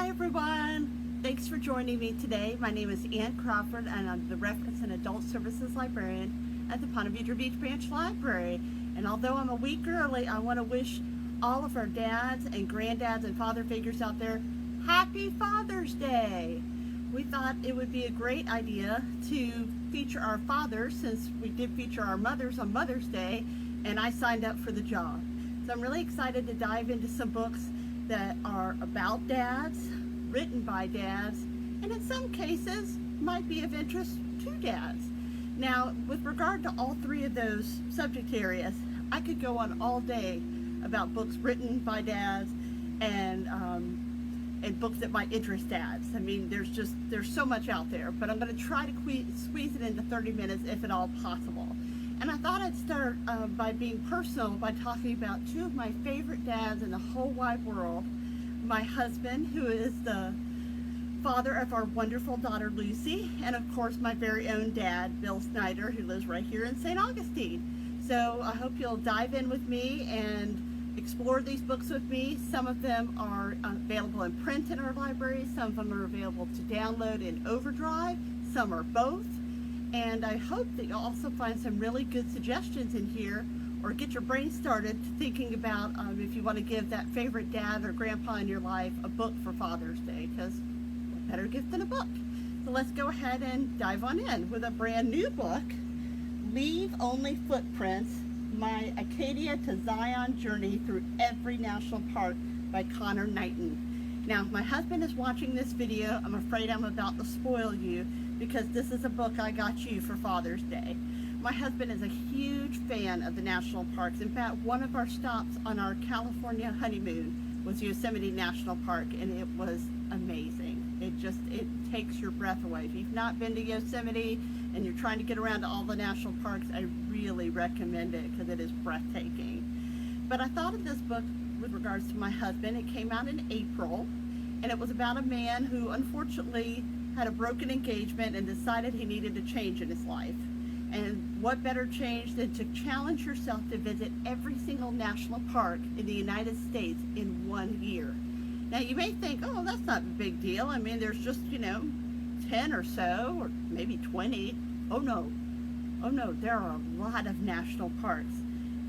Hi everyone! Thanks for joining me today. My name is Crawford and I'm the Reference and Adult Services Librarian at the Ponte Vedra Beach Branch Library. And although I'm a week early, I want to wish all of our dads and granddads and father figures out there Happy Father's Day! We thought it would be a great idea to feature our fathers, since we did feature our mothers on Mother's Day, and I signed up for the job. So I'm really excited to dive into some books that are about dads, written by dads, and in some cases might be of interest to dads. Now, with regard to all three of those subject areas, I could go on all day about books written by dads and books that might interest dads. I mean, there's so much out there, but I'm going to try to squeeze it into 30 minutes if at all possible. And I thought I'd start by being personal by talking about two of my favorite dads in the whole wide world. My husband, who is the father of our wonderful daughter Lucy, and of course my very own dad, Bill Snyder, who lives right here in St. Augustine. So I hope you'll dive in with me and explore these books with me. Some of them are available in print in our library, some of them are available to download in Overdrive, some are both. And I hope that you'll also find some really good suggestions in here, or get your brain started thinking about if you want to give that favorite dad or grandpa in your life a book for Father's Day, because what better gift than a book? So let's go ahead and dive on in with a brand new book, Leave Only Footprints, My Acadia to Zion Journey Through Every National Park by Connor Knighton. Now, if my husband is watching this video, I'm afraid I'm about to spoil you, because this is a book I got you for Father's Day. My husband is a huge fan of the national parks. In fact, one of our stops on our California honeymoon was Yosemite National Park, and it was amazing. It takes your breath away. If you've not been to Yosemite and you're trying to get around to all the national parks, I really recommend it because it is breathtaking. But I thought of this book with regards to my husband. It came out in April, and it was about a man who unfortunately had a broken engagement and decided he needed a change in his life. And what better change than to challenge yourself to visit every single national park in the United States in 1 year. Now you may think, oh, that's not a big deal. I mean, there's just, 10 or so, or maybe 20. Oh no, there are a lot of national parks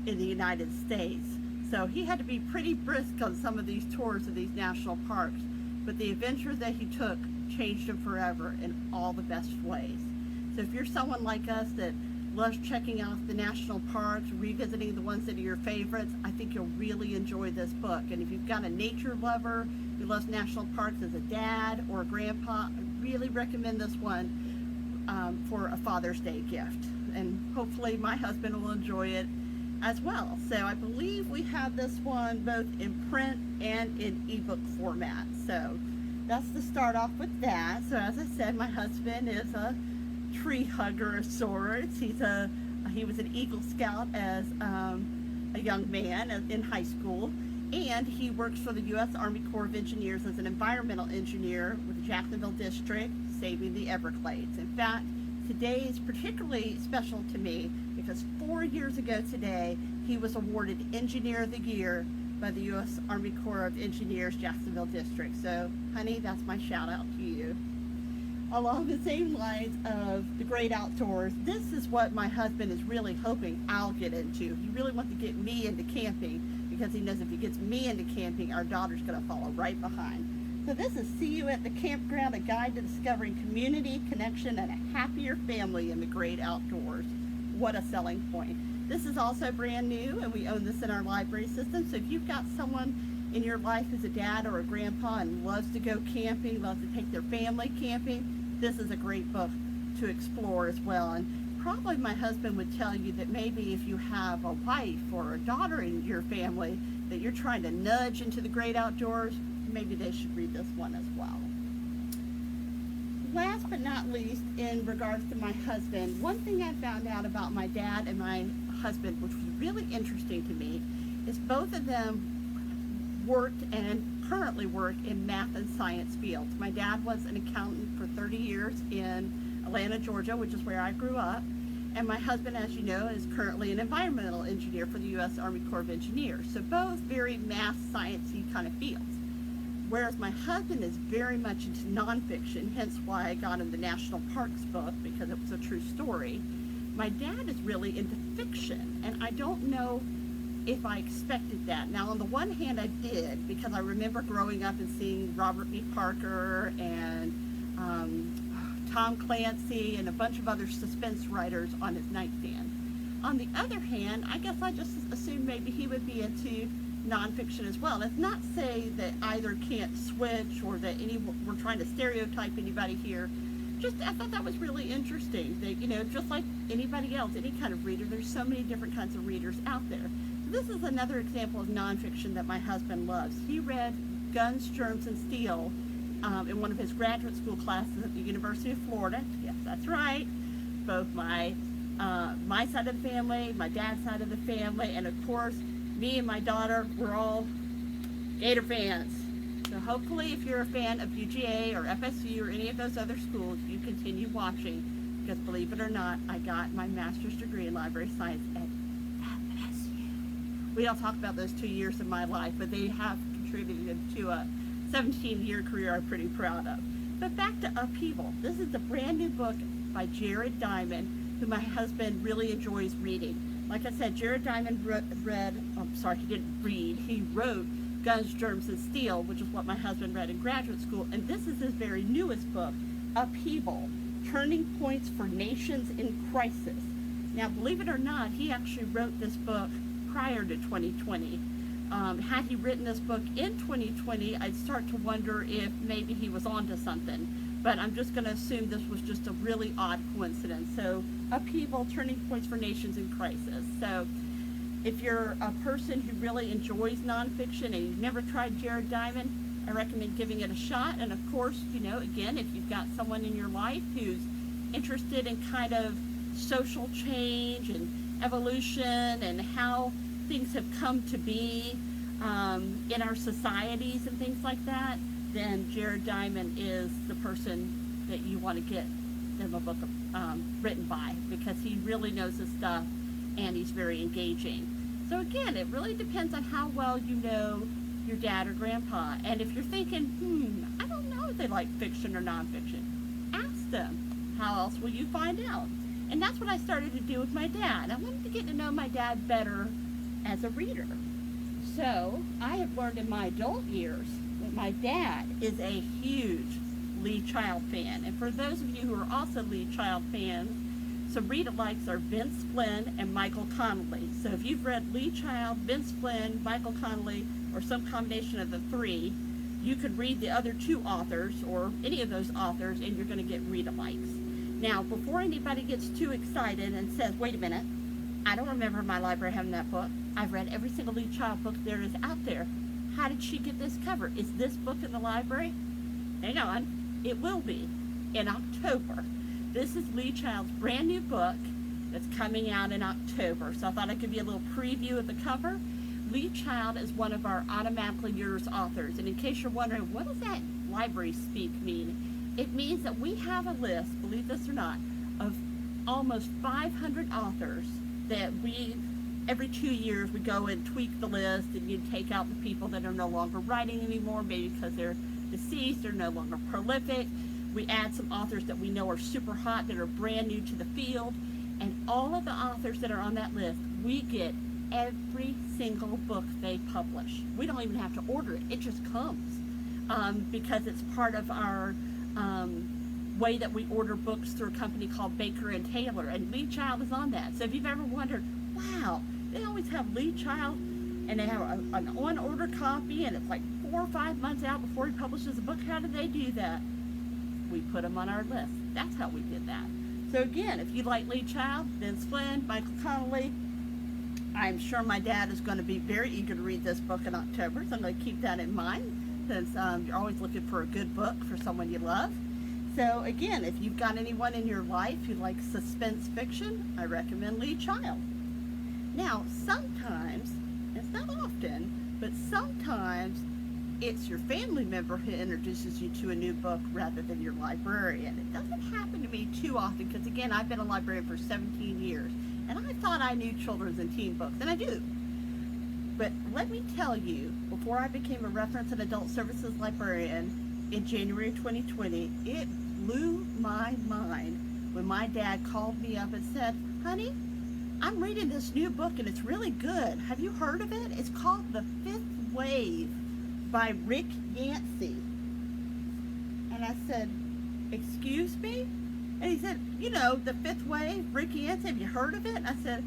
in the United States. So he had to be pretty brisk on some of these tours of these national parks. But the adventure that he took changed him forever in all the best ways. So if you're someone like us that loves checking out the national parks, revisiting the ones that are your favorites, I think you'll really enjoy this book. And if you've got a nature lover who loves national parks as a dad or a grandpa, I really recommend this one for a Father's Day gift. And hopefully my husband will enjoy it as well. So I believe we have this one both in print and in ebook format. So that's to start off with that. So as I said, my husband is a tree hugger of sorts. He was an Eagle Scout as a young man in high school, and he works for the U.S. Army Corps of Engineers as an environmental engineer with the Jacksonville District, saving the Everglades. In fact, today is particularly special to me because 4 years ago today, he was awarded Engineer of the Year by the U.S. Army Corps of Engineers, Jacksonville District. So, honey, that's my shout out to you. Along the same lines of the great outdoors, this is what my husband is really hoping I'll get into. He really wants to get me into camping because he knows if he gets me into camping, our daughter's going to follow right behind. So this is See You at the Campground, a guide to discovering community, connection, and a happier family in the great outdoors. What a selling point. This is also brand new, and we own this in our library system. So if you've got someone in your life who's a dad or a grandpa and loves to go camping, loves to take their family camping, this is a great book to explore as well. And probably my husband would tell you that maybe if you have a wife or a daughter in your family that you're trying to nudge into the great outdoors, maybe they should read this one as well. Last but not least, in regards to my husband, one thing I found out about my dad and my husband, which was really interesting to me, is both of them worked and currently work in math and science fields. My dad was an accountant for 30 years in Atlanta, Georgia, which is where I grew up. And my husband, as you know, is currently an environmental engineer for the U.S. Army Corps of Engineers. So both very math, science-y kind of fields. whereas my husband is very much into nonfiction, hence why I got him the National Parks book, because it was a true story. My dad is really into fiction, and I don't know if I expected that. Now, on the one hand, I did, because I remember growing up and seeing Robert B. Parker and Tom Clancy and a bunch of other suspense writers on his nightstand. On the other hand, I guess I just assumed maybe he would be into nonfiction as well. It's not say that either can't switch or that we're trying to stereotype anybody here. Just, I thought that was really interesting. That, you know, just like anybody else, any kind of reader, there's so many different kinds of readers out there. This is another example of nonfiction that my husband loves. He read Guns, Germs, and Steel in one of his graduate school classes at the University of Florida. Yes, that's right. Both my side of the family, my dad's side of the family, and of course, me and my daughter, we're all Gator fans. So hopefully if you're a fan of UGA or FSU or any of those other schools, you continue watching, because believe it or not, I got my master's degree in library science at FSU. We don't talk about those 2 years of my life, but they have contributed to a 17-year career I'm pretty proud of. But back to Upheaval. This is a brand new book by Jared Diamond, who my husband really enjoys reading. Like I said, Jared Diamond he wrote Guns, Germs, and Steel, which is what my husband read in graduate school, and this is his very newest book, Upheaval, Turning Points for Nations in Crisis. Now, believe it or not, he actually wrote this book prior to 2020. Had he written this book in 2020, I'd start to wonder if maybe he was onto something. But I'm just going to assume this was just a really odd coincidence. So, Upheaval, Turning Points for Nations in Crisis. So, if you're a person who really enjoys nonfiction and you've never tried Jared Diamond, I recommend giving it a shot. And of course, you know, again, if you've got someone in your life who's interested in kind of social change and evolution and how things have come to be in our societies and things like that, then Jared Diamond is the person that you want to get them a book written by, because he really knows his stuff and he's very engaging. So again, it really depends on how well you know your dad or grandpa. And if you're thinking, I don't know if they like fiction or nonfiction, ask them. How else will you find out? And that's what I started to do with my dad. I wanted to get to know my dad better as a reader. So I have learned in my adult years that my dad is a huge Lee Child fan. And for those of you who are also Lee Child fans, some read-alikes are Vince Flynn and Michael Connelly. So if you've read Lee Child, Vince Flynn, Michael Connelly, or some combination of the three, you could read the other two authors, or any of those authors, and you're going to get read-alikes. Now, before anybody gets too excited and says, wait a minute, I don't remember my library having that book. I've read every single Lee Child book there is out there. How did she get this cover? Is this book in the library? Hang on, it will be in October. This is Lee Child's brand new book that's coming out in October. So I thought I'd give you a little preview of the cover. Lee Child is one of our Automatically Yours authors. And in case you're wondering, what does that library speak mean? It means that we have a list, believe this or not, of almost 500 authors that every 2 years we go and tweak the list, and you take out the people that are no longer writing anymore, maybe because they're deceased, they're no longer prolific. We add some authors that we know are super hot, that are brand new to the field, and all of the authors that are on that list, we get every single book they publish. We don't even have to order it, it just comes, because it's part of our way that we order books through a company called Baker and Taylor, and Lee Child is on that. So if you've ever wondered, wow, they always have Lee Child, and they have an on-order copy, and it's like 4 or 5 months out before he publishes a book, how do they do that? We put them on our list. That's how we did that. So again, if you like Lee Child, Vince Flynn, Michael Connelly, I'm sure my dad is going to be very eager to read this book in October, so I'm going to keep that in mind, since you're always looking for a good book for someone you love. So again, if you've got anyone in your life who likes suspense fiction, I recommend Lee Child. Now, sometimes, it's not often, but sometimes it's your family member who introduces you to a new book rather than your librarian. It doesn't happen to me too often, because again, I've been a librarian for 17 years, and I thought I knew children's and teen books, and I do. But let me tell you, before I became a reference and adult services librarian in January 2020, it blew my mind when my dad called me up and said, honey, I'm reading this new book and it's really good. Have you heard of it? It's called The Fifth Wave by Rick Yancey. And I said, excuse me? And he said, you know, The Fifth Wave, Rick Yancey, have you heard of it? And I said,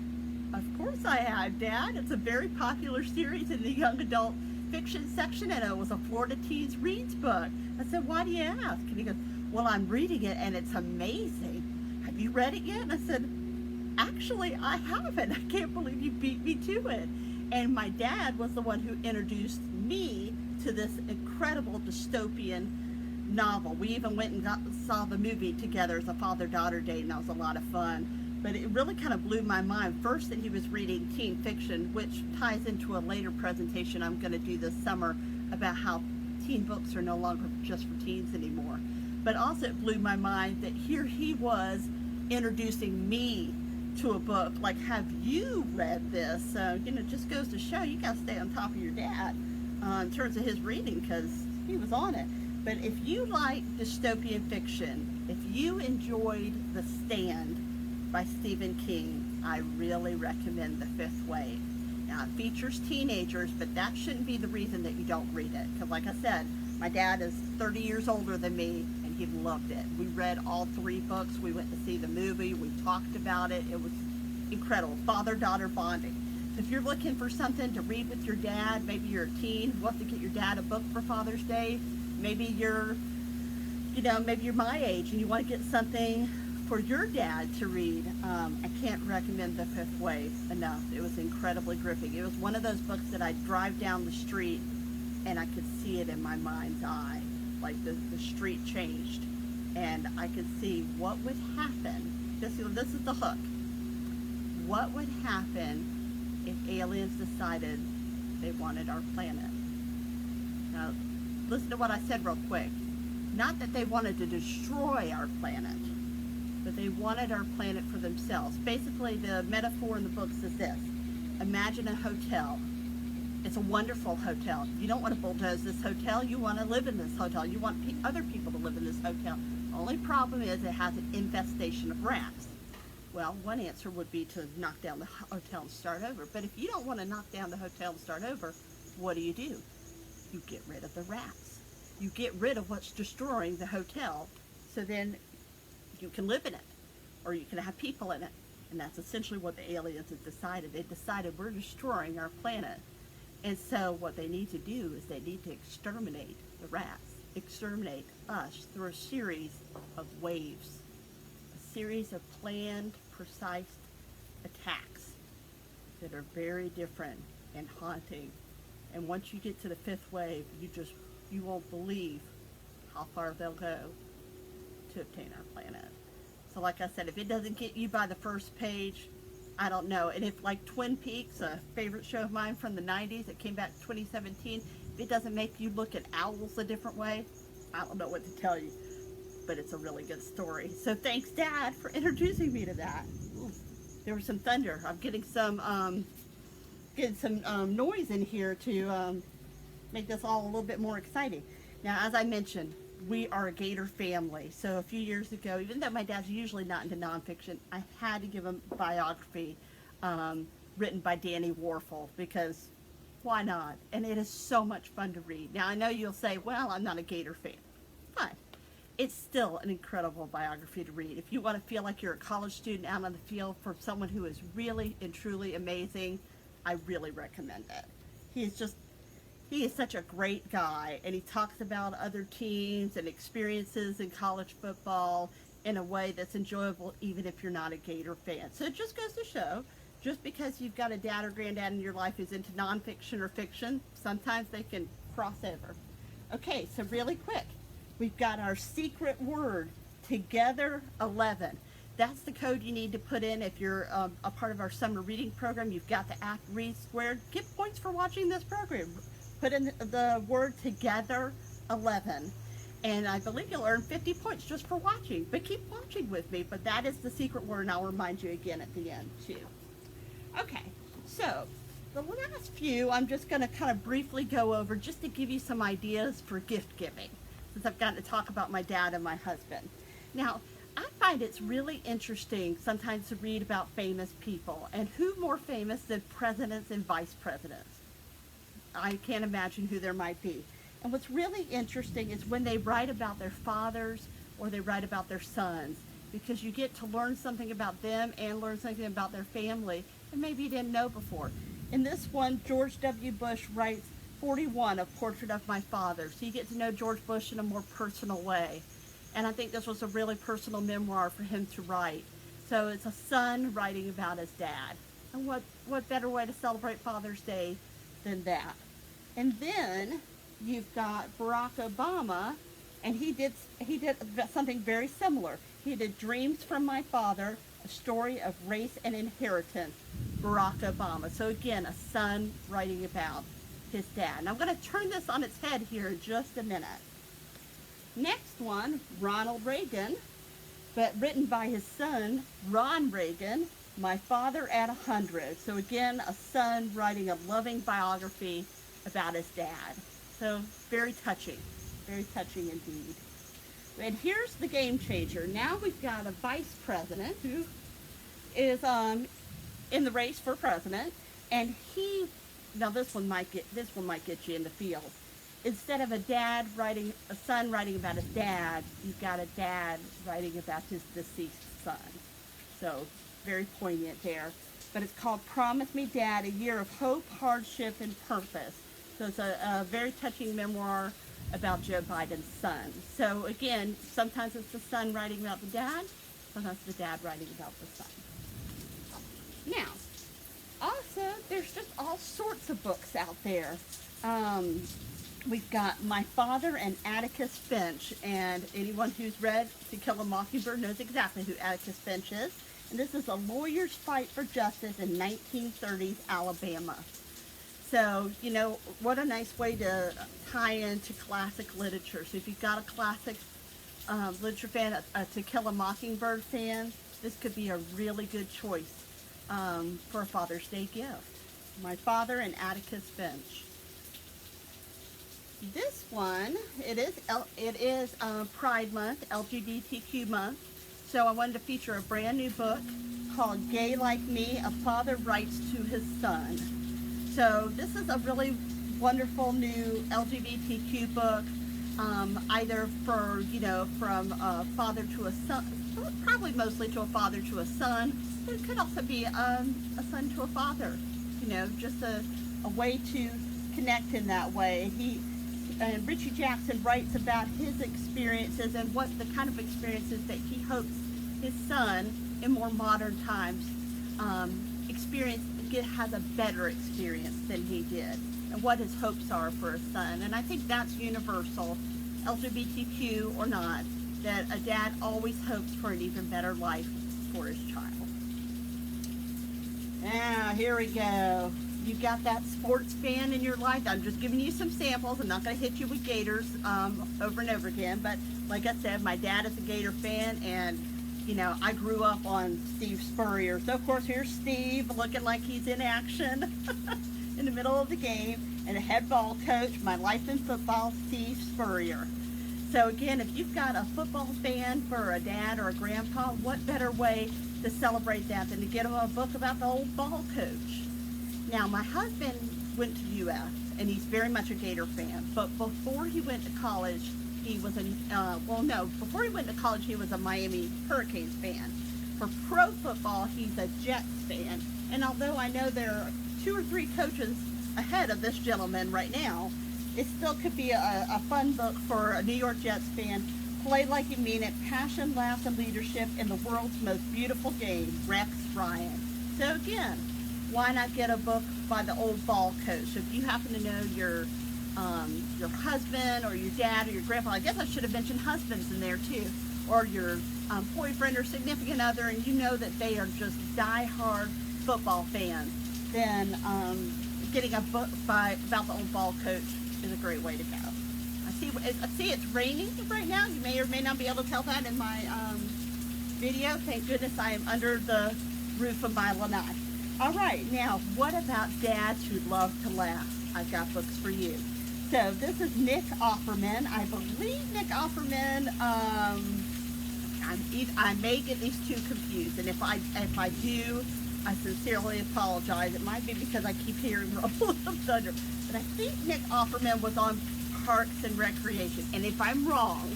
of course I have, Dad. It's a very popular series in the young adult fiction section, and it was a Florida Teens Reads book. I said, why do you ask? And he goes, well, I'm reading it and it's amazing. Have you read it yet? And I said, actually, I haven't. I can't believe you beat me to it. And my dad was the one who introduced me to this incredible dystopian novel. We even went and saw the movie together as a father-daughter date, and that was a lot of fun. But it really kind of blew my mind. First, that he was reading teen fiction, which ties into a later presentation I'm going to do this summer about how teen books are no longer just for teens anymore. But also it blew my mind that here he was introducing me to a book. Like, have you read this? So, you know, it just goes to show you got to stay on top of your dad in terms of his reading, because he was on it. But if you like dystopian fiction, if you enjoyed The Stand by Stephen King, I really recommend The Fifth Wave. Now, it features teenagers, but that shouldn't be the reason that you don't read it. Because like I said, my dad is 30 years older than me, and he loved it. We read all 3 books. We went to see the movie. We talked about it. It was incredible. Father-daughter bonding. So if you're looking for something to read with your dad, maybe you're a teen who wants to get your dad a book for Father's Day, maybe you're, you know, maybe you're my age and you want to get something for your dad to read, I can't recommend The Fifth Wave enough. It was incredibly gripping. It was one of those books that I'd drive down the street and I could see it in my mind's eye. Like the street changed and I could see what would happen. This is the hook. What would happen if aliens decided they wanted our planet? Now, listen to what I said real quick. Not that they wanted to destroy our planet, but they wanted our planet for themselves. Basically, the metaphor in the books is this. Imagine a hotel. It's a wonderful hotel. You don't want to bulldoze this hotel. You want to live in this hotel. You want other people to live in this hotel. The only problem is it has an infestation of rats. Well, one answer would be to knock down the hotel and start over. But if you don't want to knock down the hotel and start over, what do? You get rid of the rats. You get rid of what's destroying the hotel, so then you can live in it, or you can have people in it. And that's essentially what the aliens have decided. They decided we're destroying our planet. And so what they need to do is they need to exterminate the rats, exterminate us through a series of waves, a series of planned, precise attacks that are very different and haunting. And once you get to the 5th wave, you won't believe how far they'll go to obtain our planet. So like I said, if it doesn't get you by the first page, I don't know. And if, like Twin Peaks, a favorite show of mine from the 90s, it came back in 2017, if it doesn't make you look at owls a different way, I don't know what to tell you. But it's a really good story. So thanks, Dad, for introducing me to that. Ooh, there was some thunder. I'm getting some noise in here to make this all a little bit more exciting. Now, as I mentioned, we are a Gator family. So a few years ago, even though my dad's usually not into nonfiction, I had to give him a biography written by Danny Warfel, because why not? And it is so much fun to read. Now, I know you'll say, well, I'm not a Gator fan. Fine. It's still an incredible biography to read. If you want to feel like you're a college student out on the field for someone who is really and truly amazing, I really recommend it. He is such a great guy, and he talks about other teams and experiences in college football in a way that's enjoyable even if you're not a Gator fan. So it just goes to show, just because you've got a dad or granddad in your life who's into nonfiction or fiction, sometimes they can cross over. Okay, so really quick, we've got our secret word, Together 11. That's the code you need to put in if you're a part of our summer reading program. You've got the app Read Squared. Get points for watching this program. Put in the word Together 11, and I believe you'll earn 50 points just for watching. But keep watching with me. But that is the secret word, and I'll remind you again at the end too. Okay, so the last few I'm just going to kind of briefly go over just to give you some ideas for gift giving, since I've gotten to talk about my dad and my husband. Now, I find it's really interesting sometimes to read about famous people, and who more famous than presidents and vice presidents? I can't imagine who there might be. And what's really interesting is when they write about their fathers or they write about their sons, because you get to learn something about them and learn something about their family and maybe you didn't know before. In this one, George W. Bush writes 41, A Portrait of My Father. So you get to know George Bush in a more personal way. And I think this was a really personal memoir for him to write. So it's a son writing about his dad. And what better way to celebrate Father's Day than that? And then you've got Barack Obama, and he did something very similar. He did Dreams from My Father, a story of race and inheritance, Barack Obama. So again, a son writing about his dad. And I'm going to turn this on its head here in just a minute. Next one, Ronald Reagan, but written by his son, Ron Reagan, My Father at 100. So again, a son writing a loving biography about his dad. So very touching indeed. And here's the game changer. Now we've got a vice president who is in the race for president, and now this one might get you in the field. Instead of a son writing about his dad, you've got a dad writing about his deceased son. So very poignant there. But it's called Promise Me Dad, A Year of Hope, Hardship, and Purpose. So it's a very touching memoir about Joe Biden's son. So again, sometimes it's the son writing about the dad, sometimes the dad writing about the son. Now, also, there's just all sorts of books out there. We've got My Father and Atticus Finch, and anyone who's read To Kill a Mockingbird knows exactly who Atticus Finch is. And this is a lawyer's fight for justice in 1930s Alabama. So, you know, what a nice way to tie into classic literature. So if you've got a classic literature fan, a To Kill a Mockingbird fan, this could be a really good choice for a Father's Day gift. My Father and Atticus Finch. This one, it is Pride Month, LGBTQ month. So I wanted to feature a brand new book called Gay Like Me, A Father Writes to His Son. So this is a really wonderful new LGBTQ book, either for, from a father to a son, probably mostly to a father to a son, but it could also be a son to a father, just a way to connect in that way. And Richie Jackson writes about his experiences and what the kind of experiences that he hopes his son in more modern times has a better experience than he did, and what his hopes are for his son. And I think that's universal, LGBTQ or not, that a dad always hopes for an even better life for his child. Now, here we go. You've got that sports fan in your life. I'm just giving you some samples. I'm not going to hit you with Gators over and over again, but like I said, my dad is a Gator fan, and I grew up on Steve Spurrier. So, of course, here's Steve looking like he's in action in the middle of the game. And a head ball coach, my life in football, Steve Spurrier. So, again, if you've got a football fan for a dad or a grandpa, what better way to celebrate that than to get him a book about the old ball coach? Now, my husband went to U.S., and he's very much a Gator fan. But before he went to college, he was before he went to college, he was a Miami Hurricanes fan. For pro football, he's a Jets fan. And although I know there are 2 or 3 coaches ahead of this gentleman right now, it still could be a fun book for a New York Jets fan. Play Like You Mean It, Passion, Laughs, and Leadership in the World's Most Beautiful Game, Rex Ryan. So again, why not get a book by the old ball coach? If you happen to know your husband or your dad or your grandpa, I guess I should have mentioned husbands in there too, or your boyfriend or significant other, and you know that they are just die-hard football fans, then getting a book about the old ball coach is a great way to go. I see it's raining right now. You may or may not be able to tell that in my video. Thank goodness I am under the roof of my lanai. All right, now what about dads who love to laugh? I've got books for you. So this is Nick Offerman. I believe Nick Offerman. I may get these two confused, and if I do, I sincerely apologize. It might be because I keep hearing rumble of thunder, but I think Nick Offerman was on Parks and Recreation, and if I'm wrong,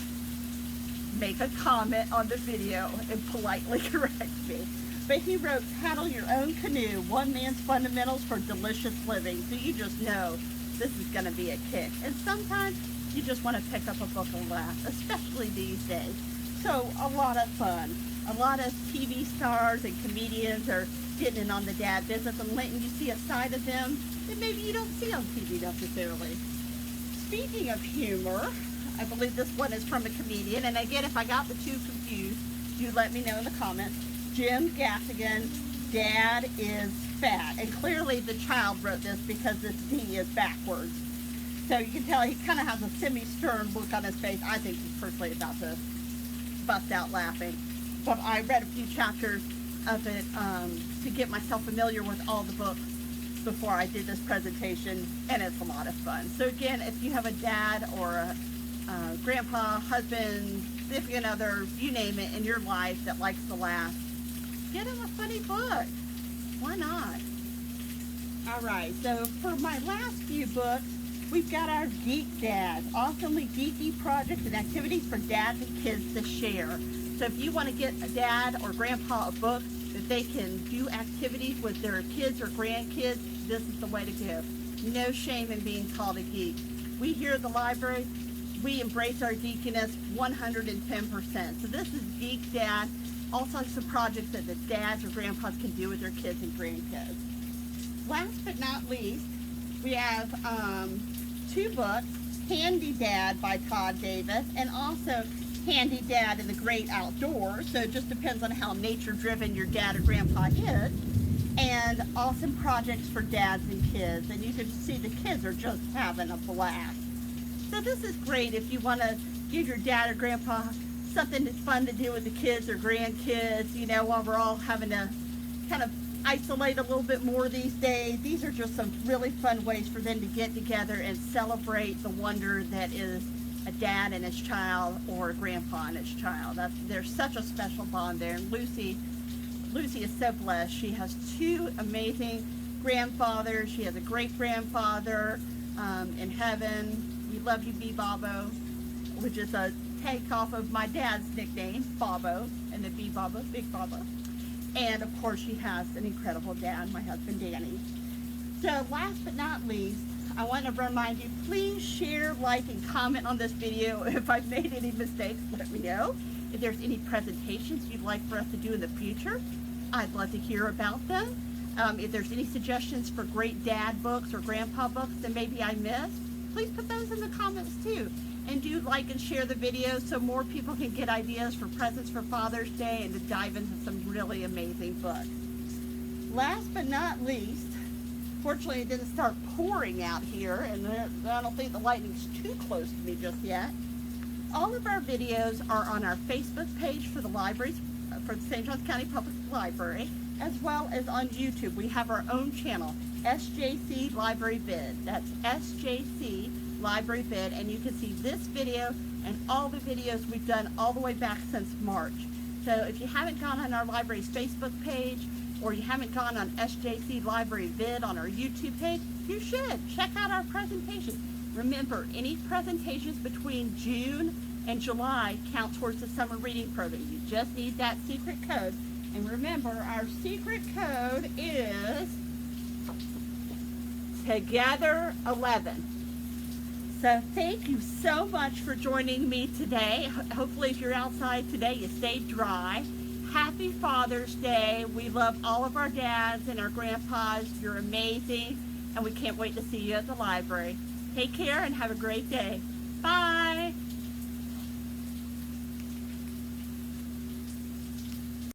make a comment on the video and politely correct me. But he wrote Paddle Your Own Canoe, One Man's Fundamentals for Delicious Living. So you just know this is going to be a kick. And sometimes you just want to pick up a book and laugh, especially these days. So a lot of fun. A lot of TV stars and comedians are getting in on the dad business and letting you see a side of them that maybe you don't see on TV necessarily. Speaking of humor, I believe this one is from a comedian. And again, if I got the two confused, do let me know in the comments. Jim Gaffigan, Dad is Fat. And clearly the child wrote this because this D is backwards. So you can tell he kind of has a semi-stern look on his face. I think he's personally about to bust out laughing. But I read a few chapters of it to get myself familiar with all the books before I did this presentation, and it's a lot of fun. So again, if you have a dad or a grandpa, husband, significant other, you name it, in your life that likes to laugh, get him a funny book. Why not? All right, so for my last few books, we've got our Geek Dads, awesomely geeky projects and activities for dads and kids to share. So if you want to get a dad or grandpa a book that they can do activities with their kids or grandkids, this is the way to go. No shame in being called a geek. We here at the library, we embrace our geekiness 110%. So this is Geek Dad. Also some projects that the dads or grandpas can do with their kids and grandkids. Last but not least, we have two books, Handy Dad by Todd Davis, and also Handy Dad in the Great Outdoors. So it just depends on how nature-driven your dad or grandpa is. And awesome projects for dads and kids. And you can see the kids are just having a blast. So this is great if you want to give your dad or grandpa something that's fun to do with the kids or grandkids, you know, while we're all having to kind of isolate a little bit more these days. These are just some really fun ways for them to get together and celebrate the wonder that is a dad and his child, or a grandpa and his child. There's such a special bond there. And Lucy is so blessed. She has two amazing grandfathers. She has a great-grandfather in heaven. We love you, B Bobo, which is a takeoff of my dad's nickname, Bobo, and the B Bobo, Big Bobo. And of course, she has an incredible dad, my husband, Danny. So last but not least, I want to remind you, please share, like, and comment on this video. If I've made any mistakes, let me know. If there's any presentations you'd like for us to do in the future, I'd love to hear about them. If there's any suggestions for great dad books or grandpa books that maybe I missed, please put those in the comments too. And do like and share the video so more people can get ideas for presents for Father's Day and to dive into some really amazing books. Last but not least, fortunately it didn't start pouring out here, and I don't think the lightning's too close to me just yet. All of our videos are on our Facebook page for the libraries, for the St. Johns County Public Library, as well as on YouTube. We have our own channel, SJC Library Vid. That's SJC Library Vid, and you can see this video and all the videos we've done all the way back since March. So if you haven't gone on our library's Facebook page, or you haven't gone on SJC Library Vid on our YouTube page, you should. Check out our presentations. Remember, any presentations between June and July count towards the summer reading program. You just need that secret code. And remember, our secret code is Together 11. So thank you so much for joining me today. Hopefully if you're outside today, you stay dry. Happy Father's Day. We love all of our dads and our grandpas. You're amazing, and we can't wait to see you at the library. Take care and have a great day. Bye.